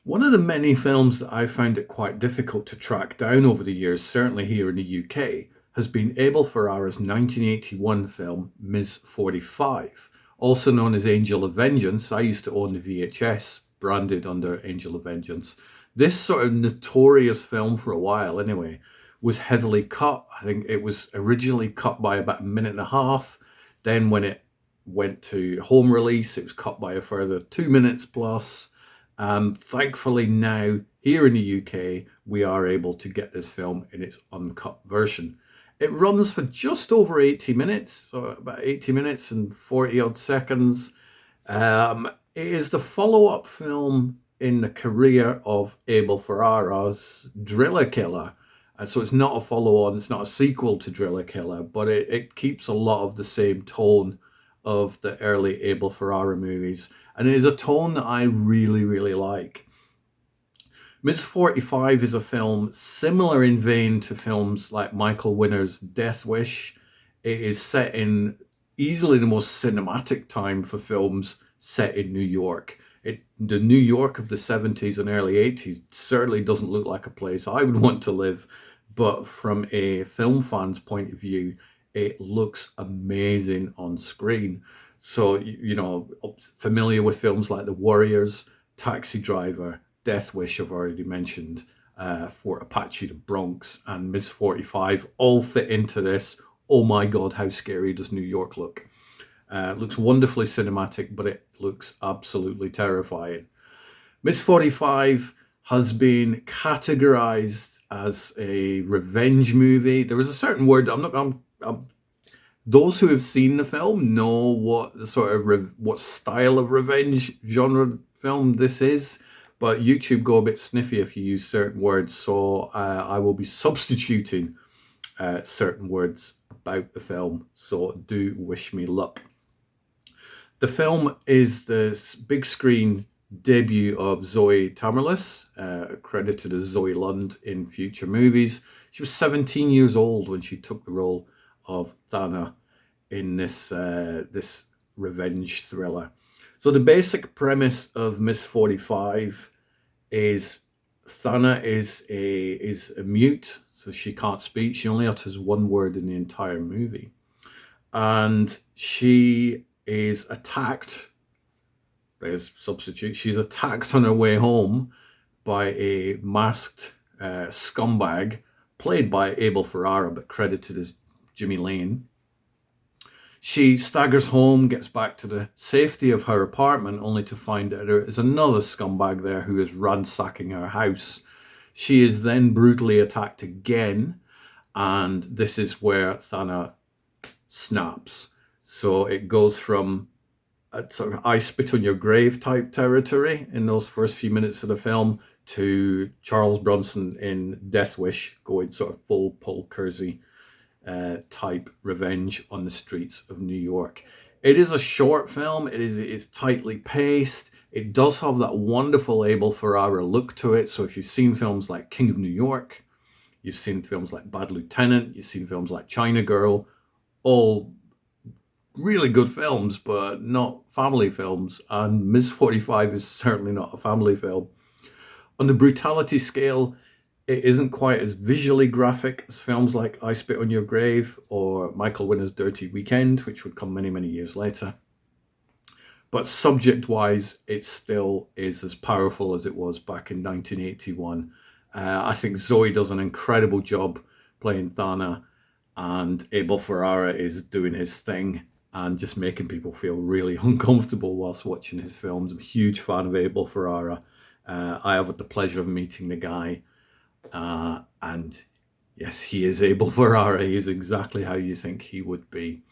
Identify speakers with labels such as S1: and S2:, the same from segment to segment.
S1: One of the many films that I found it quite difficult to track down over the years, certainly here in the UK, has been Abel Ferrara's 1981 film Ms. 45, also known as Angel of Vengeance. I used to own the VHS branded under Angel of Vengeance. This sort of notorious film for a while, anyway, was heavily cut. I think it was originally cut by about a minute and a half. Then, when it went to home release, it was cut by a further 2 minutes plus. Thankfully, now here in the UK, we are able to get this film in its uncut version. It runs for just over 80 minutes, so about 80 minutes and 40 odd seconds. It is the follow up film in the career of Abel Ferrara's Driller Killer. So it's not a follow on, it's not a sequel to Driller Killer, but it keeps a lot of the same tone of the early Abel Ferrara movies. And it is a tone that I really, really like. Ms. 45 is a film similar in vein to films like Michael Winner's Death Wish. It is set in easily the most cinematic time for films set in New York. The New York of the 70s and early 80s certainly doesn't look like a place I would want to live, but from a film fan's point of view, it looks amazing on screen. So, familiar with films like The Warriors, Taxi Driver, Death Wish, I've already mentioned, Fort Apache, The Bronx, and Ms. 45 all fit into this. Oh my God, how scary does New York look? It looks wonderfully cinematic, but it looks absolutely terrifying. Ms. 45 has been categorized as a revenge movie. There is a certain word, those who have seen the film know what the sort of what style of revenge genre film this is, but YouTube go a bit sniffy if you use certain words, so I will be substituting certain words about the film, so do wish me luck. The film is the big screen debut of Zoe Tamerlis, credited as Zoe Lund in future movies. She was 17 years old when she took the role of Thana in this revenge thriller. So the basic premise of Miss 45 is Thana is a mute, so she can't speak. She only utters one word in the entire movie, and she is attacked. There's substitute. She's attacked on her way home by a masked scumbag played by Abel Ferrara, but credited as Jimmy Lane. She staggers home, gets back to the safety of her apartment, only to find that there is another scumbag there who is ransacking her house. She is then brutally attacked again, and this is where Thana snaps. So it goes from a sort of I spit on your grave type territory in those first few minutes of the film to Charles Bronson in Death Wish going sort of full Paul Kersey type revenge on the streets of New York. It is a short film. It is tightly paced. It does have that wonderful Abel Ferrara look to it. So if you've seen films like King of New York, you've seen films like Bad Lieutenant, you've seen films like China Girl, all really good films, but not family films. And Ms. 45 is certainly not a family film. On the brutality scale, it isn't quite as visually graphic as films like I Spit on Your Grave or Michael Winner's Dirty Weekend, which would come many, many years later. But subject-wise, it still is as powerful as it was back in 1981. I think Zoe does an incredible job playing Thana, and Abel Ferrara is doing his thing and just making people feel really uncomfortable whilst watching his films. I'm a huge fan of Abel Ferrara. I have the pleasure of meeting the guy. And yes, he is Abel Ferrara. He is exactly how you think he would be.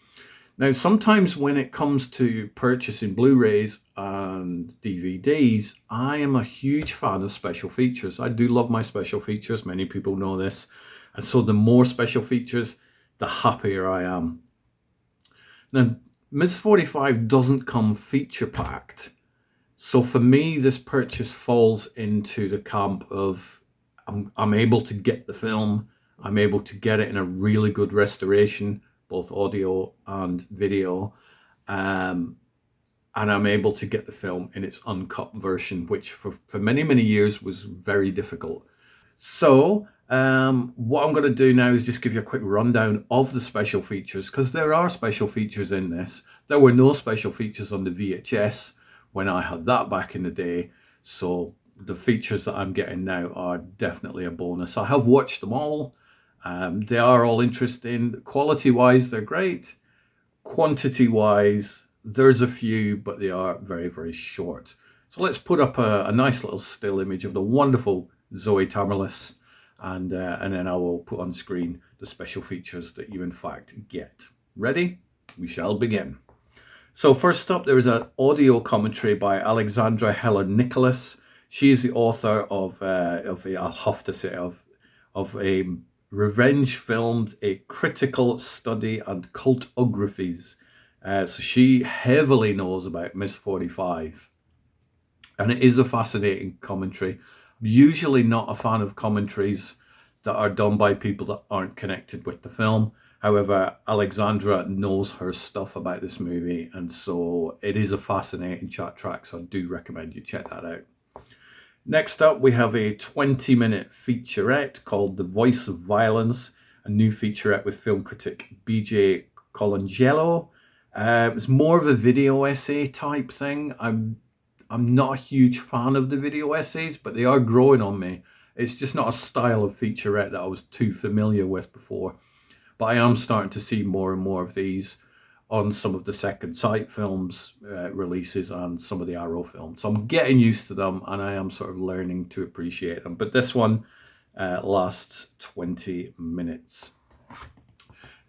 S1: Now, sometimes when it comes to purchasing Blu-rays and DVDs, I am a huge fan of special features. I do love my special features. Many people know this. And so the more special features, the happier I am. Now, Ms. 45 doesn't come feature packed. So for me, this purchase falls into the camp of I'm able to get the film. I'm able to get it in a really good restoration, both audio and video. And and I'm able to get the film in its uncut version, which for many, many years was very difficult. So what I'm going to do now is just give you a quick rundown of the special features, because there are special features in this. There were no special features on the VHS when I had that back in the day. So the features that I'm getting now are definitely a bonus. I have watched them all. They are all interesting. Quality-wise, they're great. Quantity-wise, there's a few, but they are very, very short. So let's put up a nice little still image of the wonderful Zoe Tamerlis, and then I will put on screen the special features that you in fact get. Ready? We shall begin. So first up, there is an audio commentary by Alexandra Heller Nicholas. She is the author of I'll have to say, of a revenge filmed, a critical study and cultographies. So she heavily knows about Miss 45. And it is a fascinating commentary. I'm usually not a fan of commentaries that are done by people that aren't connected with the film. However, Alexandra knows her stuff about this movie, and so it is a fascinating chat track, so I do recommend you check that out. Next up, we have a 20-minute featurette called The Voice of Violence, a new featurette with film critic BJ Colangelo. It's more of a video essay type thing. I'm not a huge fan of the video essays, but they are growing on me. It's just not a style of featurette that I was too familiar with before. But I am starting to see more and more of these on some of the Second Sight films releases and some of the Arrow films. So I'm getting used to them, and I am sort of learning to appreciate them. But this one lasts 20 minutes.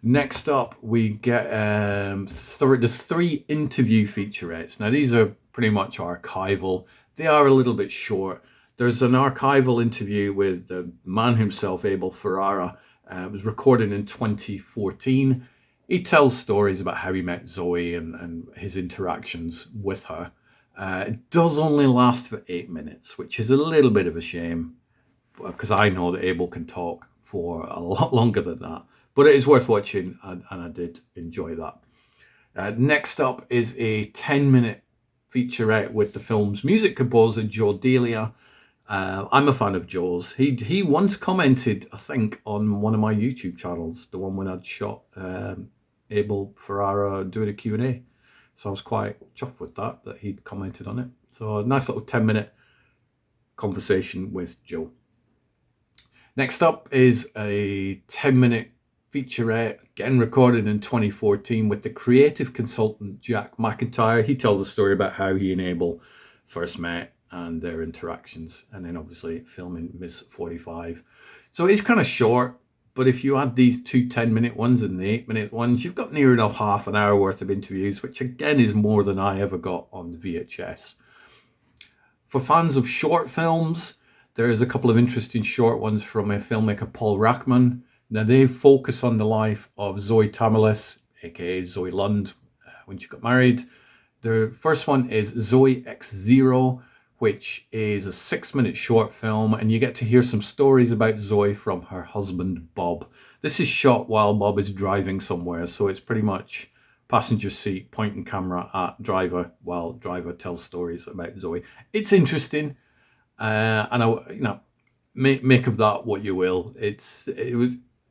S1: Next up, we get there's 3 interview featurettes. Now, these are pretty much archival. They are a little bit short. There's an archival interview with the man himself, Abel Ferrara. It was recorded in 2014. He tells stories about how he met Zoe and his interactions with her. It does only last for 8 minutes, which is a little bit of a shame, because I know that Abel can talk for a lot longer than that. But it is worth watching, and I did enjoy that. Next up is a 10-minute featurette with the film's music composer, Joe Delia. I'm a fan of Joe's. He once commented, I think, on one of my YouTube channels, the one when I'd shot Abel Ferrara doing a Q&A. So I was quite chuffed with that he'd commented on it. So a nice little 10-minute conversation with Joe. Next up is a 10-minute featurette, again recorded in 2014, with the creative consultant Jack McIntyre. He tells a story about how he and Abel first met and their interactions, and then obviously filming Miss 45. So it's kind of short, but if you add these 2 10-minute ones and the 8-minute ones, you've got near enough half an hour worth of interviews, which again is more than I ever got on VHS. For fans of short films, there is a couple of interesting short ones from a filmmaker, Paul Rachman. Now, they focus on the life of Zoe Tamerlis, aka Zoe Lund, when she got married. The first one is Zoe X Zero, which is a 6-minute short film, and you get to hear some stories about Zoe from her husband, Bob. This is shot while Bob is driving somewhere, so it's pretty much passenger seat, pointing camera at driver while driver tells stories about Zoe. It's interesting, and I make of that what you will.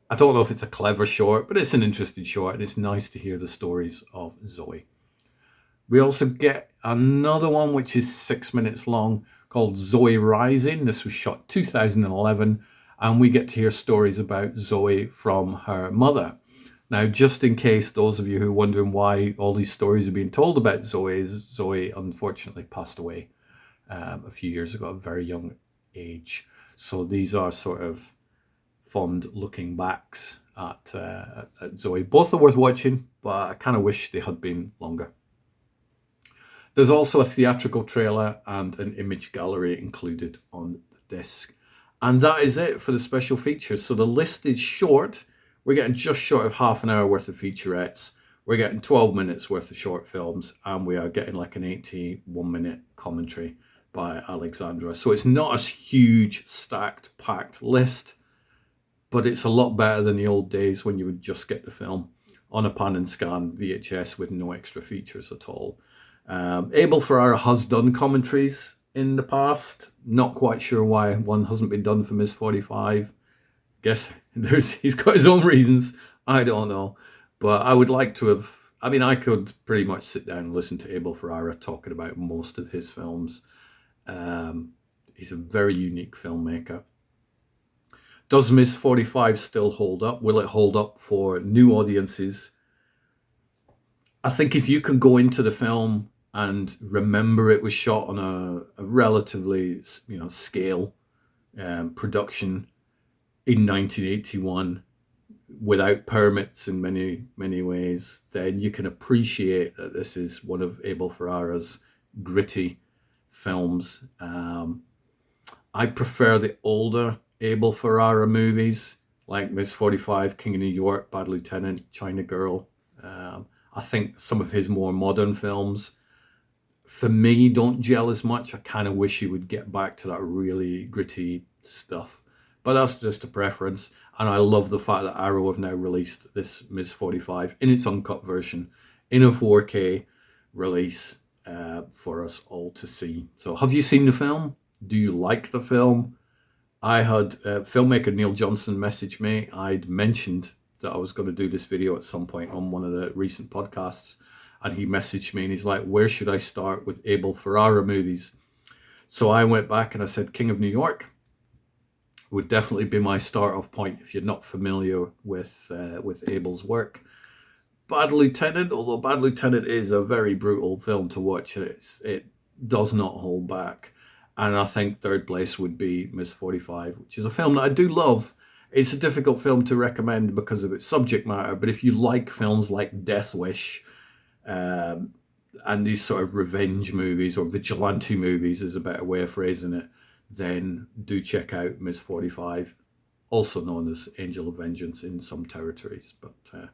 S1: I don't know if it's a clever short, but it's an interesting short, and it's nice to hear the stories of Zoe. We also get another one which is 6 minutes long called Zoe Rising. This was shot 2011, and we get to hear stories about Zoe from her mother. Now, just in case those of you who are wondering why all these stories are being told about Zoe, Zoe unfortunately passed away a few years ago at a very young age. So these are sort of fond looking backs at Zoe. Both are worth watching, but I kind of wish they had been longer. There's also a theatrical trailer and an image gallery included on the disc. And that is it for the special features. So the list is short. We're getting just short of half an hour worth of featurettes. We're getting 12 minutes worth of short films, and we are getting like an 81-minute commentary by Alexandra. So it's not a huge, stacked, packed list, but it's a lot better than the old days when you would just get the film on a pan and scan VHS with no extra features at all. Abel Ferrara has done commentaries in the past. Not quite sure why one hasn't been done for Ms. 45. Guess he's got his own reasons. I don't know. But I would like to have. I mean, I could pretty much sit down and listen to Abel Ferrara talking about most of his films. He's a very unique filmmaker. Does Ms. 45 still hold up? Will it hold up for new audiences? I think if you can go into the film and remember it was shot on a relatively, scale production in 1981 without permits in many ways, then you can appreciate that this is one of Abel Ferrara's gritty films. I prefer the older Abel Ferrara movies like Ms. 45, King of New York, Bad Lieutenant, China Girl. I think some of his more modern films, for me, don't gel as much. I kind of wish he would get back to that really gritty stuff. But that's just a preference. And I love the fact that Arrow have now released this Ms. 45 in its uncut version, in a 4K release for us all to see. So have you seen the film? Do you like the film? I had filmmaker Neil Johnson message me. I'd mentioned that I was going to do this video at some point on one of the recent podcasts. And he messaged me and he's like, where should I start with Abel Ferrara movies? So I went back and I said, King of New York would definitely be my start off point if you're not familiar with Abel's work. Bad Lieutenant, although Bad Lieutenant is a very brutal film to watch, it does not hold back. And I think third place would be Ms. 45, which is a film that I do love. It's a difficult film to recommend because of its subject matter, but if you like films like Death Wish and these sort of revenge movies, or vigilante movies is a better way of phrasing it, then do check out Ms. 45, also known as Angel of Vengeance in some territories. But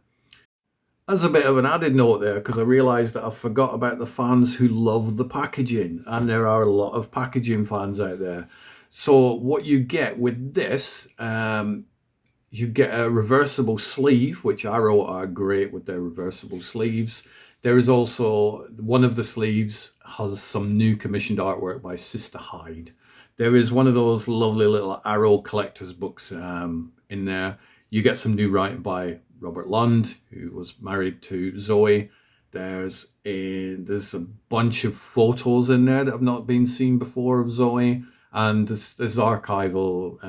S1: as a bit of an added note there, because I realised that I forgot about the fans who love the packaging, and there are a lot of packaging fans out there. So what you get with this, you get a reversible sleeve, which Arrow are great with their reversible sleeves. There is also, one of the sleeves has some new commissioned artwork by Sister Hyde. There is one of those lovely little Arrow collector's books in there. You get some new writing by Robert Lund, who was married to Zoe. There's a bunch of photos in there that have not been seen before of Zoe. And there's archival,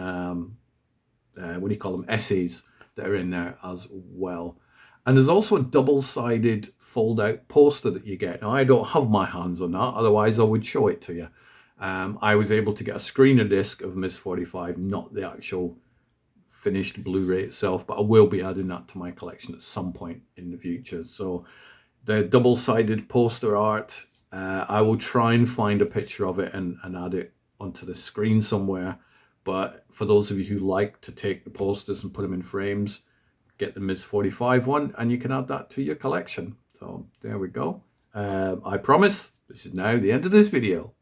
S1: what do you call them, essays that are in there as well. And there's also a double-sided fold-out poster that you get. Now, I don't have my hands on that, otherwise I would show it to you. I was able to get a screener disc of Ms. 45, not the actual finished Blu-ray itself, but I will be adding that to my collection at some point in the future. So the double-sided poster art, I will try and find a picture of it and add it onto the screen somewhere. But for those of you who like to take the posters and put them in frames, get the Ms. 45 one and you can add that to your collection. So there we go. I promise this is now the end of this video.